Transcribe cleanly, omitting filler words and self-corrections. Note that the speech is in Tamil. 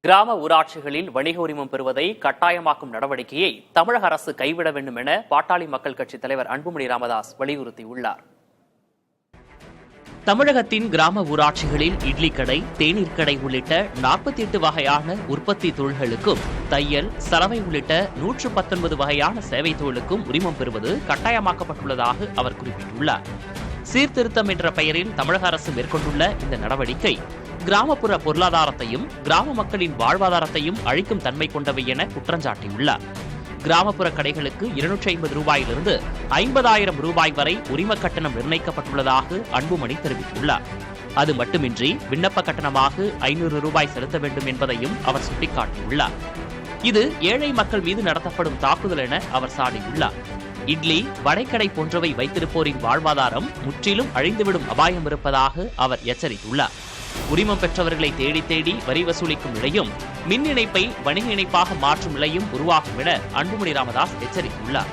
கிராம ஊராட்சிகளில் வணிக உரிமம் பெறுவதை கட்டாயமாக்கும் நடவடிக்கையை தமிழக அரசு கைவிட வேண்டும் என பாட்டாளி மக்கள் கட்சித் தலைவர் அன்புமணி ராமதாஸ் வலியுறுத்தியுள்ளார். தமிழகத்தின் கிராம ஊராட்சிகளில் இட்லி கடை, தேநீர் கடை உள்ளிட்ட 48 வகையான உற்பத்தி தொழில்களுக்கும் தையல், சலவை உள்ளிட்ட 119 வகையான சேவை தொழிலுக்கும் உரிமம் பெறுவது கட்டாயமாக்கப்பட்டுள்ளதாக அவர் குறிப்பிட்டுள்ளார். சீர்திருத்தம் என்ற பெயரில் தமிழக அரசு மேற்கொண்டுள்ள இந்த நடவடிக்கை கிராமப்புற பொருளாதாரத்தையும் கிராம மக்களின் வாழ்வாதாரத்தையும் அழிக்கும் தன்மை கொண்டவை என குற்றஞ்சாட்டியுள்ளார். கிராமப்புற கடைகளுக்கு 250 ரூபாயிலிருந்து 50,000 ரூபாய் வரை உரிம கட்டணம் நிர்ணயிக்கப்பட்டுள்ளதாக அன்புமணி தெரிவித்துள்ளார். அது மட்டுமின்றி விண்ணப்ப கட்டணமாக 500 ரூபாய் செலுத்த வேண்டும் என்பதையும் அவர் சுட்டிக்காட்டியுள்ளார். இது ஏழை மக்கள் மீது நடத்தப்படும் தாக்குதல் என அவர் சாடியுள்ளார். இட்லி, வடைக்கடை போன்றவை வைத்திருப்போரின் வாழ்வாதாரம் முற்றிலும் அழிந்துவிடும் அபாயம் இருப்பதாக அவர் எச்சரித்துள்ளார். உரிமம் பெற்றவர்களை தேடி தேடி வரி வசூலிக்கும் நிலையும், மின் இணைப்பை வணிக இணைப்பாக மாற்றும் நிலையும் உருவாகும் என அன்புமணி ராமதாஸ் எச்சரித்துள்ளார்.